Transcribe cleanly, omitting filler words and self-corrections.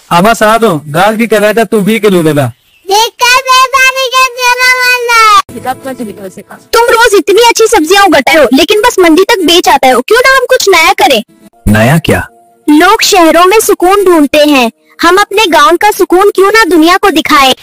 आमा साधो गाल की कराटा तू भी के लेगा। तुम रोज इतनी अच्छी सब्जियां उगाते हो लेकिन बस मंडी तक बेच आते हो, क्यों ना हम कुछ नया करें। नया क्या? लोग शहरों में सुकून ढूंढते हैं, हम अपने गांव का सुकून क्यों ना दुनिया को दिखाएं।